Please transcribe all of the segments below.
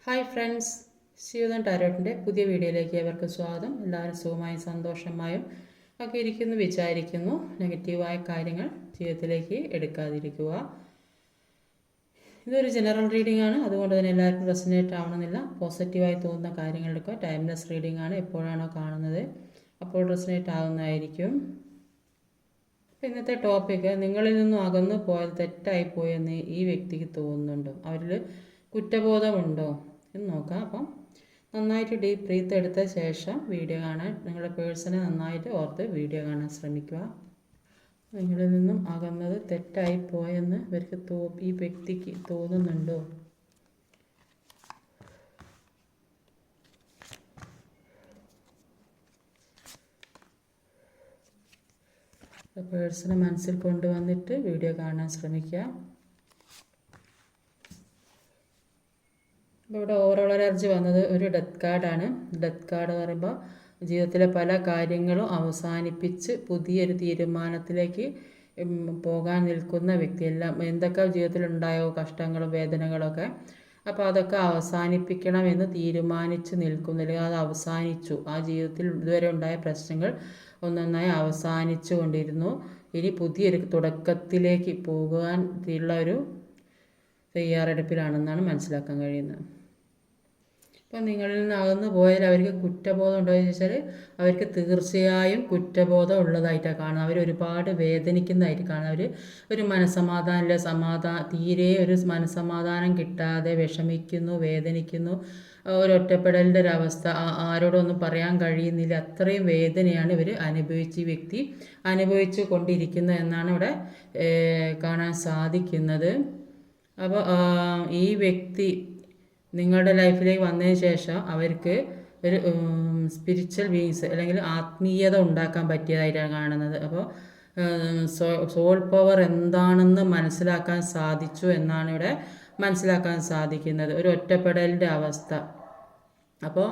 Hi friends, Shivadan ടാരോട്ടിൻ്റെ പുതിയ വീഡിയോയിലേക്ക് ഏവർക്കും സ്വാഗതം. എല്ലാവരും സുഖമായും സന്തോഷമായും ഒക്കെ ഇരിക്കുന്നു വിചാരിക്കുന്നു. നെഗറ്റീവായ കാര്യങ്ങൾ ജീവിതത്തിലേക്ക് എടുക്കാതിരിക്കുക. ഇതൊരു ജനറൽ റീഡിംഗ് ആണ്, അതുകൊണ്ട് തന്നെ എല്ലാവർക്കും റെസനേറ്റ് ആവണമെന്നില്ല. പോസിറ്റീവായി തോന്നുന്ന കാര്യങ്ങളെടുക്കുക. ടൈംലെസ് റീഡിംഗ് ആണ്, എപ്പോഴാണോ കാണുന്നത് അപ്പോൾ റെസനേറ്റ് ആവുന്നതായിരിക്കും. ഇന്നത്തെ ടോപ്പിക്ക്, നിങ്ങളിൽ നിന്നും അകന്നു പോയത് തെറ്റായിപ്പോയെന്ന് ഈ വ്യക്തിക്ക് തോന്നുന്നുണ്ടോ, അവരിൽ കുറ്റബോധമുണ്ടോ എന്ന് നോക്കാം. അപ്പം നന്നായിട്ട് ഡീപ്പ് ബ്രീത്ത് എടുത്ത ശേഷം വീഡിയോ കാണാൻ, നിങ്ങളുടെ പേഴ്സണെ നന്നായിട്ട് ഓർത്ത് വീഡിയോ കാണാൻ ശ്രമിക്കുക. നിങ്ങളിൽ നിന്നും അകന്നത് തെറ്റായിപ്പോയെന്ന് ഇവർക്ക് ഈ വ്യക്തിക്ക് തോന്നുന്നുണ്ടോ? പേഴ്സണെ മനസ്സിൽ കൊണ്ടുവന്നിട്ട് വീഡിയോ കാണാൻ ശ്രമിക്കുക. ഇവിടെ ഓവറോൾ എനർജി വന്നത് ഒരു ഡെത്ത് കാർഡാണ്. ഡെത്ത് കാർഡ് എന്ന് പറയുമ്പോൾ ജീവിതത്തിലെ പല കാര്യങ്ങളും അവസാനിപ്പിച്ച് പുതിയൊരു തീരുമാനത്തിലേക്ക് പോകാൻ നിൽക്കുന്ന വ്യക്തി. എല്ലാം എന്തൊക്കെ ജീവിതത്തിലുണ്ടായോ കഷ്ടങ്ങളും വേദനകളൊക്കെ, അപ്പോൾ അതൊക്കെ അവസാനിപ്പിക്കണമെന്ന് തീരുമാനിച്ച് നിൽക്കുന്നില്ല. അത് അവസാനിച്ചു. ആ ജീവിതത്തിൽ ഇതുവരെ ഉണ്ടായ പ്രശ്നങ്ങൾ ഒന്നൊന്നായി അവസാനിച്ചു കൊണ്ടിരുന്നു. ഇനി പുതിയൊരു തുടക്കത്തിലേക്ക് പോകാൻ ഉള്ള ഒരു തയ്യാറെടുപ്പിലാണെന്നാണ് മനസ്സിലാക്കാൻ കഴിയുന്നത്. ഇപ്പം നിങ്ങളിൽ നിന്ന് അകന്നു പോയാൽ അവർക്ക് കുറ്റബോധം ഉണ്ടോ എന്ന് ചോദിച്ചാൽ അവർക്ക് തീർച്ചയായും കുറ്റബോധം ഉള്ളതായിട്ടാണ് കാണുന്നത്. അവർ ഒരുപാട് വേദനിക്കുന്നതായിട്ട് കാണുന്നത്. ഒരു മനസ്സമാധാനമില്ല, തീരെ ഒരു മനസ്സമാധാനം കിട്ടാതെ വിഷമിക്കുന്നു, വേദനിക്കുന്നു. ഒരൊറ്റപ്പെടലിൻ്റെ ഒരവസ്ഥ, ആരോടൊന്നും പറയാൻ കഴിയുന്നില്ല. അത്രയും വേദനയാണ് ഇവർ ഈ വ്യക്തി അനുഭവിച്ചു കൊണ്ടിരിക്കുന്നത് എന്നാണ് ഇവിടെ കാണാൻ സാധിക്കുന്നത്. അപ്പോൾ ഈ വ്യക്തി നിങ്ങളുടെ ലൈഫിലേക്ക് വന്നതിന് ശേഷം അവർക്ക് ഒരു സ്പിരിച്വൽ ബീയിങ്സ് അല്ലെങ്കിൽ ആത്മീയത ഉണ്ടാക്കാൻ പറ്റിയതായിട്ടാണ് കാണുന്നത്. അപ്പോൾ സോൾ പവർ എന്താണെന്ന് മനസ്സിലാക്കാൻ സാധിച്ചു എന്നാണ് ഇവിടെ മനസ്സിലാക്കാൻ സാധിക്കുന്നത്. ഒരു ഒറ്റപ്പെടലിൻ്റെ അവസ്ഥ. അപ്പോൾ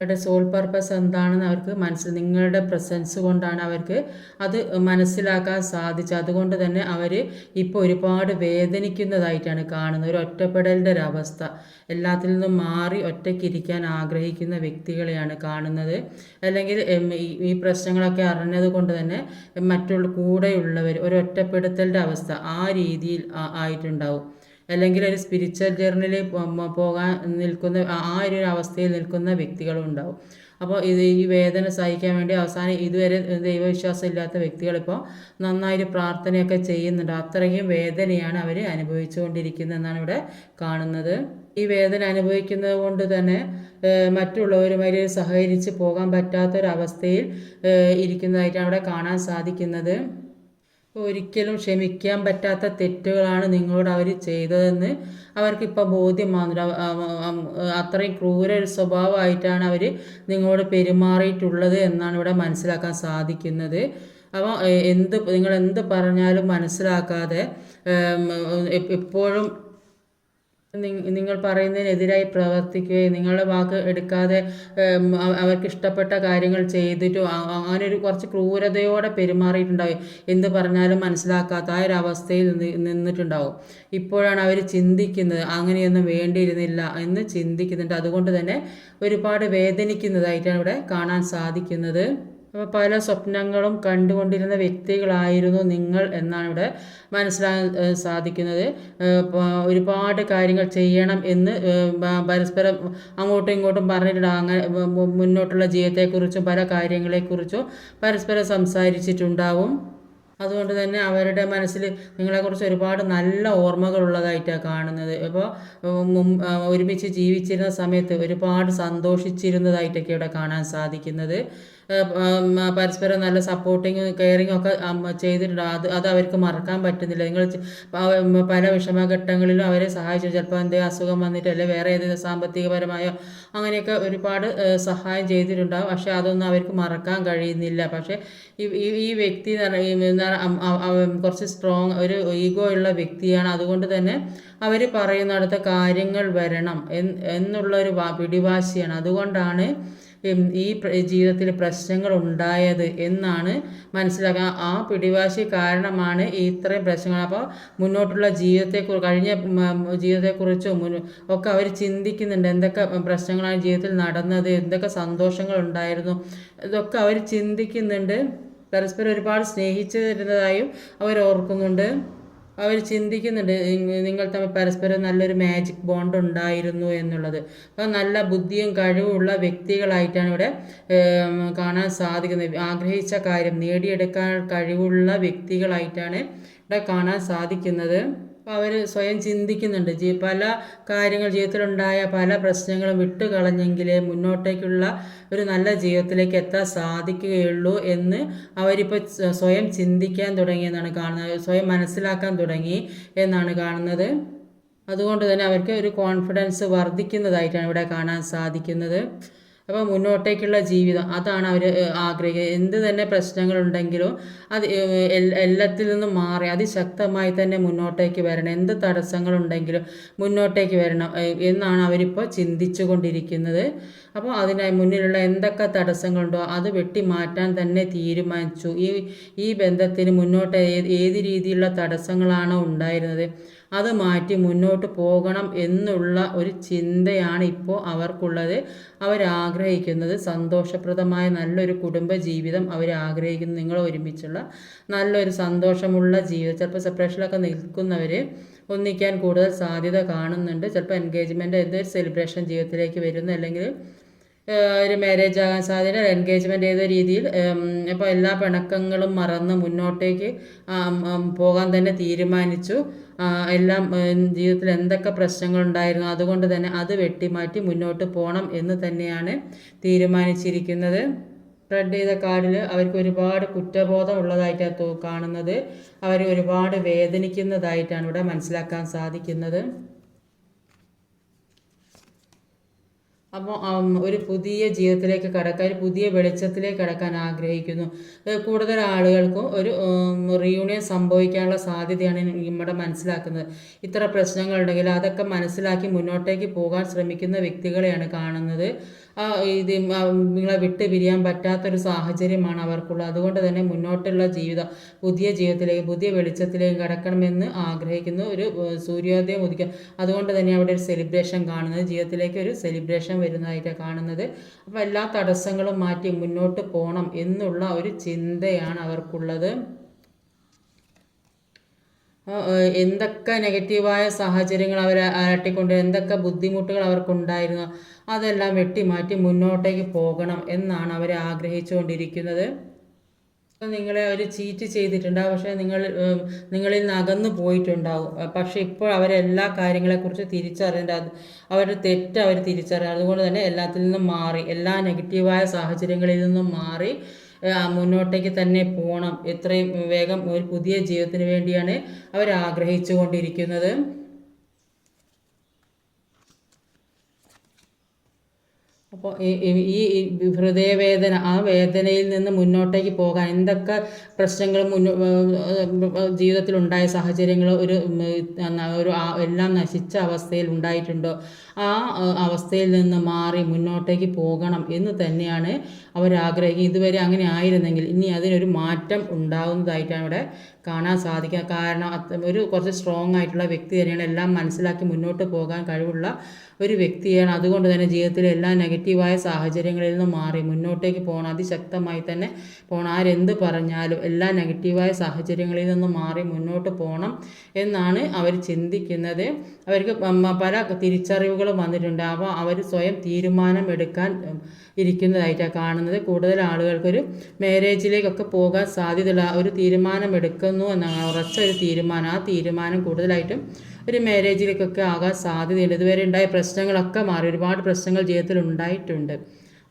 അവരുടെ സോൾ പർപ്പസ് എന്താണെന്ന് അവർക്ക് നിങ്ങളുടെ പ്രസൻസ് കൊണ്ടാണ് അവർക്ക് അത് മനസ്സിലാക്കാൻ സാധിച്ചത്. അതുകൊണ്ട് തന്നെ അവർ ഇപ്പോൾ ഒരുപാട് വേദനിക്കുന്നതായിട്ടാണ് കാണുന്നത്. ഒരു ഒറ്റപ്പെടലിൻ്റെ ഒരവസ്ഥ, എല്ലാത്തിൽ നിന്നും മാറി ഒറ്റയ്ക്കിരിക്കാൻ ആഗ്രഹിക്കുന്ന വ്യക്തികളെയാണ് കാണുന്നത്. അല്ലെങ്കിൽ ഈ പ്രശ്നങ്ങളൊക്കെ അറിഞ്ഞത് കൊണ്ട് തന്നെ മറ്റുള്ള കൂടെയുള്ളവർ ഒരു ഒറ്റപ്പെടുത്തലിൻ്റെ അവസ്ഥ ആ രീതിയിൽ ആയിട്ടുണ്ടാവും. അല്ലെങ്കിൽ ഒരു സ്പിരിച്വൽ ജേർണിയിൽ പോകാൻ നിൽക്കുന്ന ആ ഒരു അവസ്ഥയിൽ നിൽക്കുന്ന വ്യക്തികളും ഉണ്ടാവും. അപ്പോൾ ഈ വേദന സഹിക്കാൻ വേണ്ടി അവസാനം ഇതുവരെ ദൈവവിശ്വാസം ഇല്ലാത്ത വ്യക്തികളിപ്പോൾ നന്നായിട്ട് പ്രാർത്ഥനയൊക്കെ ചെയ്യുന്നുണ്ട്. അത്രയും വേദനയാണ് അവർ അനുഭവിച്ചുകൊണ്ടിരിക്കുന്നതെന്നാണ് ഇവിടെ കാണുന്നത്. ഈ വേദന അനുഭവിക്കുന്നത് കൊണ്ട് തന്നെ മറ്റുള്ളവരുമായി സഹകരിച്ച് പോകാൻ പറ്റാത്തൊരവസ്ഥയിൽ ഇരിക്കുന്നതായിട്ടാണ് അവിടെ കാണാൻ സാധിക്കുന്നത്. ഒരിക്കലും ക്ഷമിക്കാൻ പറ്റാത്ത തെറ്റുകളാണ് നിങ്ങളോട് അവർ ചെയ്തതെന്ന് അവർക്കിപ്പോൾ ബോധ്യമാകുന്നില്ല. അത്രയും ക്രൂര ഒരു സ്വഭാവമായിട്ടാണ് അവർ നിങ്ങളോട് പെരുമാറിയിട്ടുള്ളത് എന്നാണ് ഇവിടെ മനസ്സിലാക്കാൻ സാധിക്കുന്നത്. അപ്പോൾ നിങ്ങൾ എന്ത് പറഞ്ഞാലും മനസ്സിലാക്കാതെ എപ്പോഴും നിങ്ങൾ പറയുന്നതിനെതിരായി പ്രവർത്തിക്കുകയും നിങ്ങളുടെ വാക്ക് എടുക്കാതെ അവർക്ക് ഇഷ്ടപ്പെട്ട കാര്യങ്ങൾ ചെയ്തിട്ടും അങ്ങനെ ഒരു കുറച്ച് ക്രൂരതയോടെ പെരുമാറിയിട്ടുണ്ടാവും. എന്ത് പറഞ്ഞാലും മനസ്സിലാക്കാത്ത ആ ഒരു അവസ്ഥയിൽ നിന്നിട്ടുണ്ടാവും. ഇപ്പോഴാണ് അവർ ചിന്തിക്കുന്നത് അങ്ങനെയൊന്നും വേണ്ടിയിരുന്നില്ല എന്ന് ചിന്തിക്കുന്നുണ്ട്. അതുകൊണ്ട് തന്നെ ഒരുപാട് വേദനിക്കുന്നതായിട്ടാണ് ഇവിടെ കാണാൻ സാധിക്കുന്നത്. അപ്പോൾ പല സ്വപ്നങ്ങളും കണ്ടുകൊണ്ടിരുന്ന വ്യക്തികളായിരുന്നു നിങ്ങൾ എന്നാണ് ഇവിടെ മനസ്സിലാക്കാൻ സാധിക്കുന്നത്. ഒരുപാട് കാര്യങ്ങൾ ചെയ്യണം എന്ന് പരസ്പരം അങ്ങോട്ടും ഇങ്ങോട്ടും പറഞ്ഞിട്ടുണ്ട്. അങ്ങനെ മുന്നോട്ടുള്ള ജീവിതത്തെക്കുറിച്ചും പല കാര്യങ്ങളെക്കുറിച്ചും പരസ്പരം സംസാരിച്ചിട്ടുണ്ടാവും. അതുകൊണ്ട് തന്നെ അവരുടെ മനസ്സിൽ നിങ്ങളെക്കുറിച്ച് ഒരുപാട് നല്ല ഓർമ്മകളുള്ളതായിട്ടാണ് കാണുന്നത്. അപ്പോൾ ഒരുമിച്ച് ജീവിച്ചിരുന്ന സമയത്ത് ഒരുപാട് സന്തോഷിച്ചിരുന്നതായിട്ടൊക്കെ ഇവിടെ കാണാൻ സാധിക്കുന്നത്. പരസ്പരം നല്ല സപ്പോർട്ടിങ്ങും കെയറിങ്ങും ഒക്കെ ചെയ്തിട്ടുണ്ട്. അത് അവർക്ക് മറക്കാൻ പറ്റുന്നില്ല. നിങ്ങൾ പല വിഷമഘട്ടങ്ങളിലും അവരെ സഹായിച്ചു. ചിലപ്പോൾ എന്തെങ്കിലും അസുഖം വന്നിട്ട് അല്ലെങ്കിൽ വേറെ ഏതെങ്കിലും സാമ്പത്തികപരമായോ അങ്ങനെയൊക്കെ ഒരുപാട് സഹായം ചെയ്തിട്ടുണ്ടാകും. പക്ഷേ അതൊന്നും അവർക്ക് മറക്കാൻ കഴിയുന്നില്ല. പക്ഷേ ഈ വ്യക്തി കുറച്ച് സ്ട്രോങ് ഒരു ഈഗോ ഉള്ള വ്യക്തിയാണ്. അതുകൊണ്ട് തന്നെ അവർ പറയുന്നിടത്ത് കാര്യങ്ങൾ വരണം എന്നുള്ളൊരു പിടിവാശിയാണ്. അതുകൊണ്ടാണ് ജീവിതത്തിൽ പ്രശ്നങ്ങൾ ഉണ്ടായത് എന്നാണ് മനസ്സിലാക്കുക. ആ പിടിവാശി കാരണമാണ് ഈ ഇത്രയും പ്രശ്നങ്ങൾ. അപ്പോൾ മുന്നോട്ടുള്ള കഴിഞ്ഞ ജീവിതത്തെക്കുറിച്ചും ഒക്കെ അവർ ചിന്തിക്കുന്നുണ്ട്. എന്തൊക്കെ പ്രശ്നങ്ങളാണ് ജീവിതത്തിൽ നടന്നത്, എന്തൊക്കെ സന്തോഷങ്ങൾ ഉണ്ടായിരുന്നു, ഇതൊക്കെ അവർ ചിന്തിക്കുന്നുണ്ട്. പരസ്പരം ഒരുപാട് സ്നേഹിച്ചു തരുന്നതായും അവർ ഓർക്കുന്നുണ്ട്. അവർ ചിന്തിക്കുന്നുണ്ട് നിങ്ങൾ തമ്മിൽ പരസ്പരം നല്ലൊരു മാജിക് ബോണ്ട് ഉണ്ടായിരുന്നു എന്നുള്ളത്. അപ്പോൾ നല്ല ബുദ്ധിയും കഴിവുമുള്ള വ്യക്തികളായിട്ടാണ് ഇവിടെ കാണാൻ സാധിക്കുന്നത്. ആഗ്രഹിച്ച കാര്യം നേടിയെടുക്കാൻ കഴിവുള്ള വ്യക്തികളായിട്ടാണ് ഇവിടെ കാണാൻ സാധിക്കുന്നത്. അപ്പോൾ അവർ സ്വയം ചിന്തിക്കുന്നുണ്ട്. പല കാര്യങ്ങൾ ജീവിതത്തിലുണ്ടായ പല പ്രശ്നങ്ങളും വിട്ടുകളഞ്ഞെങ്കിലേ മുന്നോട്ടേക്കുള്ള ഒരു നല്ല ജീവിതത്തിലേക്ക് എത്താൻ സാധിക്കുകയുള്ളൂ എന്ന് അവരിപ്പോൾ സ്വയം ചിന്തിക്കാൻ തുടങ്ങിയെന്നാണ് കാണുന്നത്. സ്വയം മനസ്സിലാക്കാൻ തുടങ്ങി എന്നാണ് കാണുന്നത്. അതുകൊണ്ട് തന്നെ അവർക്ക് ഒരു കോൺഫിഡൻസ് വർദ്ധിക്കുന്നതായിട്ടാണ് ഇവിടെ കാണാൻ സാധിക്കുന്നത്. അപ്പോൾ മുന്നോട്ടേക്കുള്ള ജീവിതം അതാണ് അവർ ആഗ്രഹിക്കുന്നത്. എന്ത് തന്നെ പ്രശ്നങ്ങളുണ്ടെങ്കിലും അത് എല്ലാത്തിൽ നിന്നും മാറി അതിശക്തമായി തന്നെ മുന്നോട്ടേക്ക് വരണം. എന്ത് തടസ്സങ്ങളുണ്ടെങ്കിലും മുന്നോട്ടേക്ക് വരണം എന്നാണ് അവരിപ്പോൾ ചിന്തിച്ചു കൊണ്ടിരിക്കുന്നത്. അപ്പോൾ അതിനായി മുന്നിലുള്ള എന്തൊക്കെ തടസ്സങ്ങളുണ്ടോ അത് വെട്ടിമാറ്റാൻ തന്നെ തീരുമാനിച്ചു. ഈ ബന്ധത്തിന് മുന്നോട്ട് ഏത് രീതിയിലുള്ള തടസ്സങ്ങളാണോ ഉണ്ടായിരുന്നത് അത് മാറ്റി മുന്നോട്ട് പോകണം എന്നുള്ള ഒരു ചിന്തയാണ് ഇപ്പോൾ അവർക്കുള്ളത്. അവരാഗ്രഹിക്കുന്നത് സന്തോഷപ്രദമായ നല്ലൊരു കുടുംബ ജീവിതം ആഗ്രഹിക്കുന്നു. നിങ്ങൾ ഒരുമിച്ചുള്ള നല്ലൊരു സന്തോഷമുള്ള ജീവിതം. ചിലപ്പോൾ സെപ്പറേഷനിലൊക്കെ നിൽക്കുന്നവർ ഒന്നിക്കാൻ കൂടുതൽ സാധ്യത കാണുന്നുണ്ട്. ചിലപ്പോൾ എൻഗേജ്മെൻറ്റ് ഏതൊരു സെലിബ്രേഷൻ ജീവിതത്തിലേക്ക് വരുന്നു, അല്ലെങ്കിൽ ഒരു മാരേജ് ആകാൻ സാധ്യത, എൻഗേജ്മെൻറ്റ് ഏത് രീതിയിൽ ഇപ്പോൾ എല്ലാ പിണക്കങ്ങളും മറന്ന് മുന്നോട്ടേക്ക് പോകാൻ തന്നെ തീരുമാനിച്ചു. എല്ലാം ജീവിതത്തിൽ എന്തൊക്കെ പ്രശ്നങ്ങളുണ്ടായിരുന്നു അതുകൊണ്ട് തന്നെ അത് വെട്ടിമാറ്റി മുന്നോട്ട് പോകണം എന്ന് തന്നെയാണ് തീരുമാനിച്ചിരിക്കുന്നത്. സ്പ്രെഡ് ചെയ്ത കാർഡിൽ അവർക്ക് ഒരുപാട് കുറ്റബോധം ഉള്ളതായിട്ടാണ് കാണുന്നത്. അവർ ഒരുപാട് വേദനിക്കുന്നതായിട്ടാണ് ഇവിടെ മനസ്സിലാക്കാൻ സാധിക്കുന്നത്. അപ്പോൾ ഒരു പുതിയ ജീവിതത്തിലേക്ക് കടക്കാൻ, ഒരു പുതിയ വെളിച്ചത്തിലേക്ക് കടക്കാൻ ആഗ്രഹിക്കുന്നു. കൂടുതൽ ആളുകൾക്കും ഒരു റീയൂണിയൻ സംഭവിക്കാനുള്ള സാധ്യതയാണ് ഇവിടെ മനസ്സിലാക്കുന്നത്. ഇത്ര പ്രശ്നങ്ങളുണ്ടെങ്കിൽ അതൊക്കെ മനസ്സിലാക്കി മുന്നോട്ടേക്ക് പോകാൻ ശ്രമിക്കുന്ന വ്യക്തികളെയാണ് കാണുന്നത്. നിങ്ങളെ വിട്ട് പിരിയാൻ പറ്റാത്തൊരു സാഹചര്യമാണ് അവർക്കുള്ളത്. അതുകൊണ്ട് തന്നെ മുന്നോട്ടുള്ള ജീവിതം പുതിയ ജീവിതത്തിലേക്ക്, പുതിയ വെളിച്ചത്തിലേക്ക് കടക്കണമെന്ന് ആഗ്രഹിക്കുന്നു. ഒരു സൂര്യോദയം ഉദിക്കുക. അതുകൊണ്ട് തന്നെ അവിടെ ഒരു സെലിബ്രേഷൻ കാണുന്നത്, ജീവിതത്തിലേക്ക് ഒരു സെലിബ്രേഷൻ വരുന്നതായിട്ടാണ് കാണുന്നത്. അപ്പോൾ എല്ലാ തടസ്സങ്ങളും മാറ്റി മുന്നോട്ട് പോകണം എന്നുള്ള ഒരു ചിന്തയാണ് അവർക്കുള്ളത്. എന്തൊക്കെ നെഗറ്റീവായ സാഹചര്യങ്ങൾ അവർ അലട്ടിക്കൊണ്ട്, എന്തൊക്കെ ബുദ്ധിമുട്ടുകൾ അവർക്കുണ്ടായിരുന്നു അതെല്ലാം വെട്ടിമാറ്റി മുന്നോട്ടേക്ക് പോകണം എന്നാണ് അവർ ആഗ്രഹിച്ചുകൊണ്ടിരിക്കുന്നത്. നിങ്ങളെ അവർ ചീറ്റ് ചെയ്തിട്ടുണ്ടാവും, പക്ഷേ നിങ്ങളിൽ നിന്ന് അകന്നു പോയിട്ടുണ്ടാവും. പക്ഷേ ഇപ്പോൾ അവരെല്ലാ കാര്യങ്ങളെക്കുറിച്ച് തിരിച്ചറിയേണ്ട, അവരുടെ തെറ്റ് അവർ തിരിച്ചറിയാം. അതുകൊണ്ട് തന്നെ എല്ലാത്തിൽ നിന്നും മാറി, എല്ലാ നെഗറ്റീവായ സാഹചര്യങ്ങളിൽ നിന്നും മാറി മുന്നോട്ടേക്ക് തന്നെ പോകണം. എത്രയും വേഗം ഒരു പുതിയ ജീവിതത്തിന് വേണ്ടിയാണ് അവർ ആഗ്രഹിച്ചു കൊണ്ടിരിക്കുന്നത്. അപ്പോൾ ഈ ഹൃദയവേദന, ആ വേദനയിൽ നിന്ന് മുന്നോട്ടേക്ക് പോകാൻ എന്തൊക്കെ പ്രശ്നങ്ങൾ ജീവിതത്തിലുണ്ടായ സാഹചര്യങ്ങൾ ഒരു എല്ലാം നശിച്ച അവസ്ഥയിൽ ഉണ്ടായിട്ടുണ്ടോ ആ അവസ്ഥയിൽ നിന്ന് മാറി മുന്നോട്ടേക്ക് പോകണം എന്ന് തന്നെയാണ് അവരാഗ്രഹിക്കുന്നത്. ഇതുവരെ അങ്ങനെ ആയിരുന്നെങ്കിൽ ഇനി അതിനൊരു മാറ്റം ഉണ്ടാകുന്നതായിട്ടാണ് ഇവിടെ കാണാൻ സാധിക്കുക. കാരണം കുറച്ച് സ്ട്രോങ് ആയിട്ടുള്ള വ്യക്തി തന്നെയാണ്. എല്ലാം മനസ്സിലാക്കി മുന്നോട്ട് പോകാൻ കഴിവുള്ള ഒരു വ്യക്തിയാണ്. അതുകൊണ്ട് തന്നെ ജീവിതത്തിലെ എല്ലാ നെഗറ്റീവായ സാഹചര്യങ്ങളിൽ നിന്നും മാറി മുന്നോട്ടേക്ക് പോകണം. അതിശക്തമായി തന്നെ പോകണം. ആരെന്ത് പറഞ്ഞാലും എല്ലാ നെഗറ്റീവായ സാഹചര്യങ്ങളിൽ നിന്നും മാറി മുന്നോട്ട് പോകണം എന്നാണ് അവർ ചിന്തിക്കുന്നത്. അവർക്ക് പല തിരിച്ചറിവുകളും വന്നിട്ടുണ്ട്. അപ്പോൾ അവർ സ്വയം തീരുമാനം എടുക്കാൻ ഇരിക്കുന്നതായിട്ടാണ് കാണുന്നത്. കൂടുതൽ ആളുകൾക്കൊരു മാരേജിലേക്കൊക്കെ പോകാൻ സാധ്യതയുള്ള ഒരു തീരുമാനം എടുക്കുന്നു എന്നാണ്, ഉറച്ച ഒരു തീരുമാനം. ആ തീരുമാനം കൂടുതലായിട്ടും ഒരു മാരേജിലേക്കൊക്കെ ആകാൻ സാധ്യതയുണ്ട്. ഇതുവരെ ഉണ്ടായ പ്രശ്നങ്ങളൊക്കെ മാറി, ഒരുപാട് പ്രശ്നങ്ങൾ ജീവിതത്തിൽ ഉണ്ടായിട്ടുണ്ട്.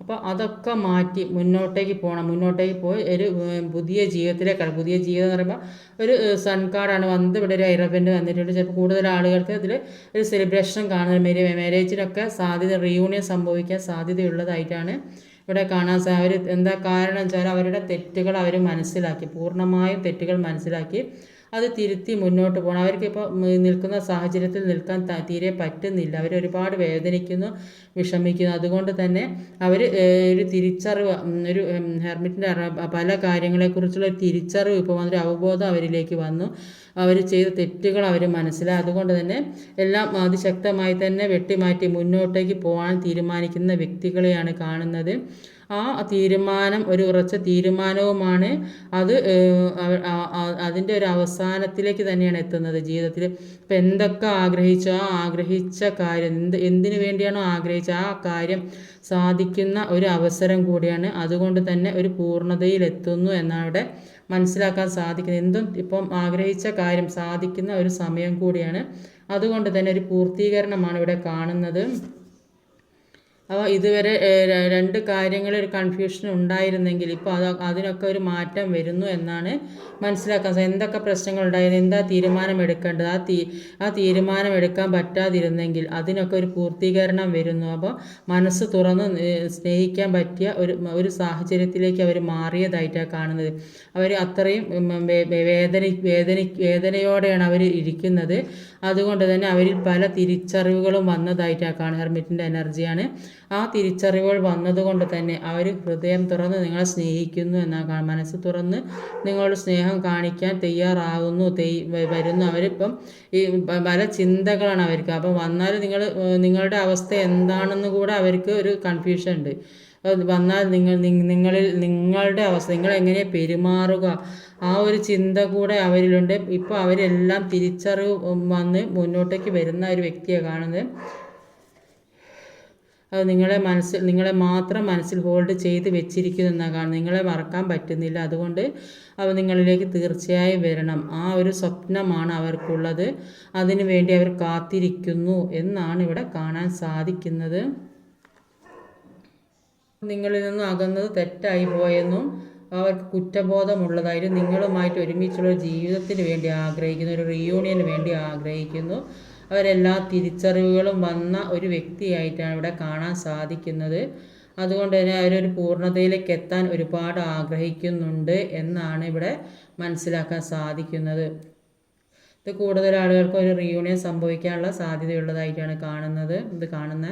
അപ്പോൾ അതൊക്കെ മാറ്റി മുന്നോട്ടേക്ക് പോകണം. മുന്നോട്ടേക്ക് പോയി ഒരു പുതിയ ജീവിതത്തിലേക്ക്, പുതിയ ജീവിതം എന്ന് പറയുമ്പോൾ ഒരു സൺ കാർഡാണ് വന്നത്. ഇവിടെ ഒരു ഐറബൻഡ് വന്നിട്ടുണ്ട്. ചിലപ്പോൾ കൂടുതൽ ആളുകൾക്ക് ഇതിൽ ഒരു സെലിബ്രേഷൻ കാണുന്നത്, മാരേജിനൊക്കെ സാധ്യത, റീയൂണിയൻ സംഭവിക്കാൻ സാധ്യതയുള്ളതായിട്ടാണ് ഇവിടെ കാണാൻ അവർ എന്താ കാരണം വെച്ചാൽ അവരുടെ തെറ്റുകൾ അവർ മനസ്സിലാക്കി, പൂർണ്ണമായും തെറ്റുകൾ മനസ്സിലാക്കി അത് തിരുത്തി മുന്നോട്ട് പോകണം. അവർക്കിപ്പോൾ നിൽക്കുന്ന സാഹചര്യത്തിൽ നിൽക്കാൻ തീരെ പറ്റുന്നില്ല. അവരൊരുപാട് വേദനിക്കുന്നു, വിഷമിക്കുന്നു. അതുകൊണ്ട് തന്നെ അവർ ഒരു തിരിച്ചറിവ്, ഒരു ഹെർമിറ്റിൻ്റെ പല കാര്യങ്ങളെക്കുറിച്ചുള്ള തിരിച്ചറിവ് ഇപ്പോൾ ഒരു അവബോധം അവരിലേക്ക് വന്നു. അവർ ചെയ്ത തെറ്റുകൾ അവർ മനസ്സിലായി. അതുകൊണ്ട് തന്നെ എല്ലാം അതിശക്തമായി തന്നെ വെട്ടിമാറ്റി മുന്നോട്ടേക്ക് പോകാൻ തീരുമാനിക്കുന്ന വ്യക്തികളെയാണ് കാണുന്നത്. ആ തീരുമാനം ഒരു ഉറച്ച തീരുമാനവുമാണ്. അത് അതിൻ്റെ ഒരു അവസാനത്തിലേക്ക് തന്നെയാണ് എത്തുന്നത് ജീവിതത്തിൽ. ഇപ്പം എന്തൊക്കെ ആഗ്രഹിച്ചോ ആ ആഗ്രഹിച്ച കാര്യം, എന്തിനു വേണ്ടിയാണോ ആഗ്രഹിച്ച ആ കാര്യം സാധിക്കുന്ന ഒരു അവസരം കൂടിയാണ്. അതുകൊണ്ട് തന്നെ ഒരു പൂർണ്ണതയിലെത്തുന്നു എന്നാണ് ഇവിടെ മനസ്സിലാക്കാൻ സാധിക്കുന്നത്. എന്തും ഇപ്പം ആഗ്രഹിച്ച കാര്യം സാധിക്കുന്ന ഒരു സമയം കൂടിയാണ്. അതുകൊണ്ട് തന്നെ ഒരു പൂർത്തീകരണമാണ് ഇവിടെ കാണുന്നത്. അപ്പോൾ ഇതുവരെ രണ്ട് കാര്യങ്ങളിൽ ഒരു കൺഫ്യൂഷൻ ഉണ്ടായിരുന്നെങ്കിൽ ഇപ്പോൾ അതിനൊക്കെ ഒരു മാറ്റം വരുന്നു എന്നാണ് മനസ്സിലാക്കാൻ. എന്തൊക്കെ പ്രശ്നങ്ങൾ ഉണ്ടായിരുന്നു, എന്താ തീരുമാനം എടുക്കേണ്ടത്, ആ തീരുമാനം എടുക്കാൻ പറ്റാതിരുന്നെങ്കിൽ അതിനൊക്കെ ഒരു പൂർത്തീകരണം വരുന്നു. അപ്പോൾ മനസ്സ് തുറന്ന് സ്നേഹിക്കാൻ പറ്റിയ ഒരു സാഹചര്യത്തിലേക്ക് അവർ മാറിയതായിട്ടാണ് കാണുന്നത്. അവർ അത്രയും വേദനയോടെയാണ് അവർ ഇരിക്കുന്നത്. അതുകൊണ്ട് തന്നെ അവരിൽ പല തിരിച്ചറിവുകളും വന്നതായിട്ടാണ് കാണുന്നത്. ഹെർമിറ്റിൻ്റെ എനർജിയാണ്. ആ തിരിച്ചറിവുകൾ വന്നതുകൊണ്ട് തന്നെ അവർ ഹൃദയം തുറന്ന് നിങ്ങളെ സ്നേഹിക്കുന്നു എന്നാണ്. മനസ്സ് തുറന്ന് നിങ്ങളോട് സ്നേഹം കാണിക്കാൻ തയ്യാറാകുന്നു, വരുന്നു. അവരിപ്പം ഈ പല ചിന്തകളാണ് അവർക്ക്. അപ്പം വന്നാൽ നിങ്ങളുടെ അവസ്ഥ എന്താണെന്ന് കൂടെ അവർക്ക് ഒരു കൺഫ്യൂഷൻ ഉണ്ട്. വന്നാൽ നിങ്ങളുടെ അവസ്ഥ, നിങ്ങൾ എങ്ങനെ പെരുമാറുക, ആ ഒരു ചിന്ത കൂടെ അവരിലുണ്ട്. ഇപ്പോൾ അവരെല്ലാം തിരിച്ചറിവ് വന്ന് മുന്നോട്ടേക്ക് വരുന്ന ഒരു വ്യക്തിയാണ് കാണുന്നത്. അത് നിങ്ങളെ മാത്രം മനസ്സിൽ ഹോൾഡ് ചെയ്ത് വെച്ചിരിക്കുന്നു എന്നാണ് കാണുന്നത്. നിങ്ങളെ മറക്കാൻ പറ്റുന്നില്ല. അതുകൊണ്ട് അവ നിങ്ങളിലേക്ക് തീർച്ചയായും വരണം. ആ ഒരു സ്വപ്നമാണ് അവർക്കുള്ളത്. അതിനു വേണ്ടി അവർ കാത്തിരിക്കുന്നു എന്നാണ് ഇവിടെ കാണാൻ സാധിക്കുന്നത്. നിങ്ങളിൽ നിന്നും അകന്നത് തെറ്റായി പോയെന്നും അവർക്ക് കുറ്റബോധമുള്ളതായിരുന്നു. നിങ്ങളുമായിട്ട് ഒരുമിച്ചുള്ള ജീവിതത്തിന് വേണ്ടി ആഗ്രഹിക്കുന്നു, ഒരു റീയൂണിയന് വേണ്ടി ആഗ്രഹിക്കുന്നു. അവരെല്ലാ തിരിച്ചറിവുകളും വന്ന ഒരു വ്യക്തിയായിട്ടാണ് ഇവിടെ കാണാൻ സാധിക്കുന്നത്. അതുകൊണ്ട് തന്നെ അവരൊരു പൂർണ്ണതയിലേക്ക് എത്താൻ ഒരുപാട് ആഗ്രഹിക്കുന്നുണ്ട് എന്നാണ് ഇവിടെ മനസ്സിലാക്കാൻ സാധിക്കുന്നത്. ഇത് കൂടുതൽ ആളുകൾക്ക് ഒരു റീയൂണിയൻ സംഭവിക്കാനുള്ള സാധ്യതയുള്ളതായിട്ടാണ് കാണുന്നത്. ഇത് കാണുന്ന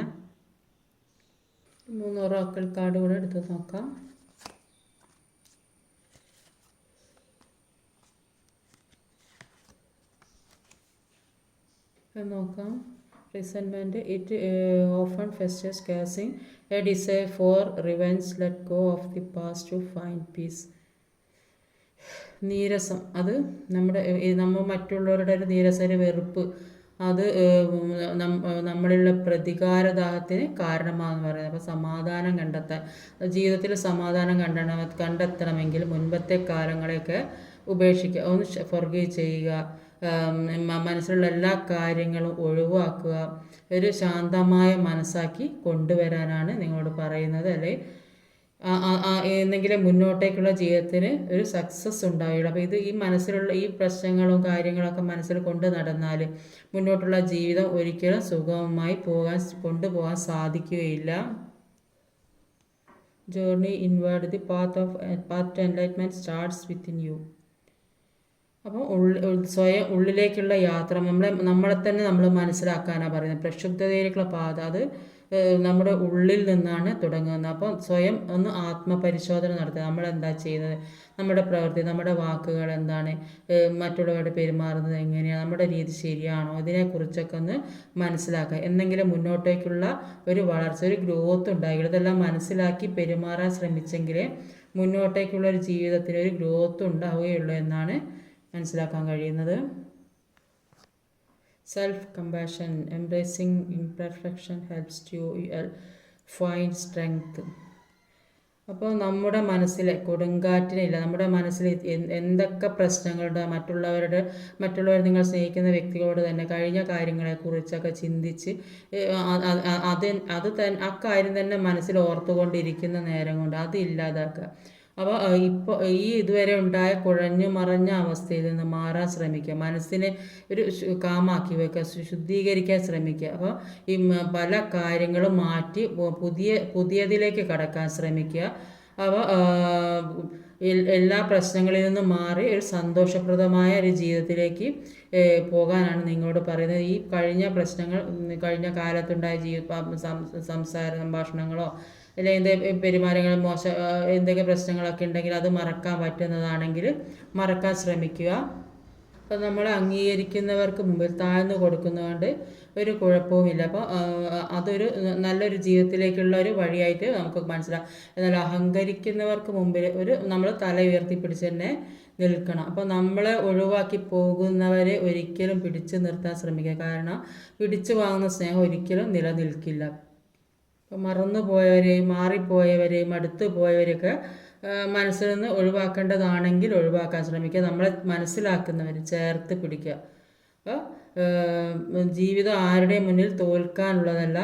3 ഒറാക്കിൾ കാർഡ് കൂടെ എടുത്ത് നോക്കാം. നോക്കാം. Resentment it often festers causing a desire for revenge, let go of the past to find peace. നീരസം, അത് നമ്മൾ മറ്റുള്ളവരുടെ ഒരു നീരസം, ഒരു വെറുപ്പ്, അത് നമ്മളിലുള്ള പ്രതികാരദാഹത്തിന് കാരണമാണെന്ന് പറയുന്നത്. അപ്പോൾ സമാധാനം കണ്ടെത്താൻ, ജീവിതത്തിൽ സമാധാനം കണ്ടെത്തണമെങ്കിൽ മുൻപത്തെ കാലങ്ങളെയൊക്കെ ഉപേക്ഷിക്കുക, ഒന്ന് ഫൊർഗീവ് ചെയ്യുക, മനസ്സിലുള്ള എല്ലാ കാര്യങ്ങളും ഒഴിവാക്കുക, ഒരു ശാന്തമായ മനസ്സാക്കി കൊണ്ടുവരാനാണ് നിങ്ങളോട് പറയുന്നത്. അല്ലെ എന്തെങ്കിലും മുന്നോട്ടേക്കുള്ള ജീവിതത്തിന് ഒരു സക്സസ് ഉണ്ടാവുകയുള്ളൂ. അപ്പോൾ ഈ മനസ്സിലുള്ള ഈ പ്രശ്നങ്ങളും കാര്യങ്ങളൊക്കെ മനസ്സിൽ കൊണ്ട് നടന്നാൽ മുന്നോട്ടുള്ള ജീവിതം ഒരിക്കലും സുഗമമായി കൊണ്ടുപോകാൻ സാധിക്കുകയില്ല. Journey inward, the path to enlightenment starts within you. അപ്പോൾ സ്വയം ഉള്ളിലേക്കുള്ള യാത്ര നമ്മളെ തന്നെ നമ്മൾ മനസ്സിലാക്കാനാണ് പറയുന്നത്. പ്രക്ഷുബ്ധതയിലേക്കുള്ള പാത അത് നമ്മുടെ ഉള്ളിൽ നിന്നാണ് തുടങ്ങുന്നത്. അപ്പം സ്വയം ഒന്ന് ആത്മപരിശോധന നടത്തുക. നമ്മളെന്താ ചെയ്യുന്നത്, നമ്മുടെ പ്രവൃത്തി, നമ്മുടെ വാക്കുകൾ എന്താണ്, മറ്റുള്ളവരുടെ പെരുമാറുന്നത് എങ്ങനെയാണ്, നമ്മുടെ രീതി ശരിയാണോ, ഇതിനെക്കുറിച്ചൊക്കെ ഒന്ന് മനസ്സിലാക്കുക. എന്തെങ്കിലും മുന്നോട്ടേക്കുള്ള ഒരു വളർച്ച, ഒരു ഗ്രോത്ത് ഉണ്ടാകുക. ഇതെല്ലാം മനസ്സിലാക്കി പെരുമാറാൻ ശ്രമിച്ചെങ്കിലേ മുന്നോട്ടേക്കുള്ള ഒരു ജീവിതത്തിന് ഒരു ഗ്രോത്ത് ഉണ്ടാവുകയുള്ളൂ എന്നാണ് മനസ്സിലാക്കാൻ കഴിയുന്നത്. Self compassion, embracing imperfection helps you find strength. അപ്പോൾ നമ്മുടെ മനസ്സിലെ കൊടുങ്കാറ്റിനില്ല, നമ്മുടെ മനസ്സിൽ എന്തൊക്കെ പ്രശ്നങ്ങളുണ്ട്, മറ്റുള്ളവർ നിങ്ങൾ സ്നേഹിക്കുന്ന വ്യക്തികളോട് തന്നെ കഴിഞ്ഞ കാര്യങ്ങളെക്കുറിച്ചൊക്കെ ചിന്തിച്ച് ആ കാര്യം തന്നെ മനസ്സിൽ ഓർത്തുകൊണ്ടിരിക്കുന്ന നേരം കൊണ്ട് അത് ഇല്ലാതാക്കുക. അപ്പോൾ ഇപ്പോൾ ഇതുവരെ ഉണ്ടായ കുഴഞ്ഞു മറഞ്ഞ അവസ്ഥയിൽ നിന്ന് മാറാൻ ശ്രമിക്കുക. മനസ്സിനെ ഒരു കാമാക്കി വെക്കുക, ശുദ്ധീകരിക്കാൻ ശ്രമിക്കുക. അപ്പോൾ ഈ പല കാര്യങ്ങളും മാറ്റി പുതിയതിലേക്ക് കടക്കാൻ ശ്രമിക്കുക. അപ്പോൾ എല്ലാ പ്രശ്നങ്ങളിൽ നിന്നും മാറി ഒരു സന്തോഷപ്രദമായ ഒരു ജീവിതത്തിലേക്ക് പോകാനാണ് നിങ്ങളോട് പറയുന്നത്. ഈ കഴിഞ്ഞ പ്രശ്നങ്ങൾ, കഴിഞ്ഞ കാലത്തുണ്ടായ സംഭാഷണങ്ങളോ അല്ലെങ്കിൽ എന്തെങ്കിലും പെരുമാറ്റങ്ങൾ എന്തൊക്കെ പ്രശ്നങ്ങളൊക്കെ ഉണ്ടെങ്കിൽ അത് മറക്കാൻ പറ്റുന്നതാണെങ്കിൽ മറക്കാൻ ശ്രമിക്കുക. അപ്പോൾ നമ്മൾ അംഗീകരിക്കുന്നവർക്ക് മുമ്പിൽ താഴ്ന്നു കൊടുക്കുന്നതുകൊണ്ട് ഒരു കുഴപ്പവുമില്ല. അപ്പോൾ അതൊരു നല്ലൊരു ജീവിതത്തിലേക്കുള്ള ഒരു വഴിയായിട്ട് നമുക്ക് മനസ്സിലാക്കാം. എന്നാൽ അഹങ്കരിക്കുന്നവർക്ക് മുമ്പിൽ നമ്മൾ തല ഉയർത്തിപ്പിടിച്ച് തന്നെ നിൽക്കണം. അപ്പോൾ നമ്മളെ ഒഴിവാക്കി പോകുന്നവരെ ഒരിക്കലും പിടിച്ചു നിർത്താൻ ശ്രമിക്കുക. കാരണം പിടിച്ചു വാങ്ങുന്ന സ്നേഹം ഒരിക്കലും നിലനിൽക്കില്ല. അപ്പോൾ മറന്നുപോയവരെയും മാറിപ്പോയവരെയും അടുത്തു പോയവരെയൊക്കെ മനസ്സിൽ നിന്ന് ഒഴിവാക്കേണ്ടതാണെങ്കിൽ ഒഴിവാക്കാൻ ശ്രമിക്കുക. നമ്മളെ മനസ്സിലാക്കുന്നവർ ചേർത്ത് പിടിക്കുക. അപ്പോൾ ജീവിതം ആരുടെയും മുന്നിൽ തോൽക്കാനുള്ളതല്ല,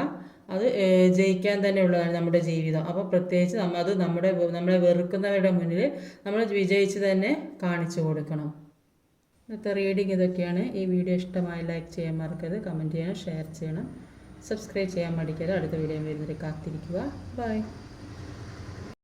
അത് ജയിക്കാൻ തന്നെ ഉള്ളതാണ് നമ്മുടെ ജീവിതം. അപ്പോൾ പ്രത്യേകിച്ച് അത് നമ്മളെ വെറുക്കുന്നവരുടെ മുന്നിൽ നമ്മൾ വിജയിച്ച് തന്നെ കാണിച്ചു കൊടുക്കണം. ഇന്നത്തെ റീഡിങ് ഇതൊക്കെയാണ്. ഈ വീഡിയോ ഇഷ്ടമായി ലൈക്ക് ചെയ്യാൻ മറക്കരുത്, കമൻറ്റ് ചെയ്യണം, ഷെയർ ചെയ്യണം, സബ്സ്ക്രൈബ് ചെയ്യാൻ മടിക്കരുത്. അടുത്ത വീഡിയോ വരുന്നവരെ കാത്തിരിക്കുക. ബൈ.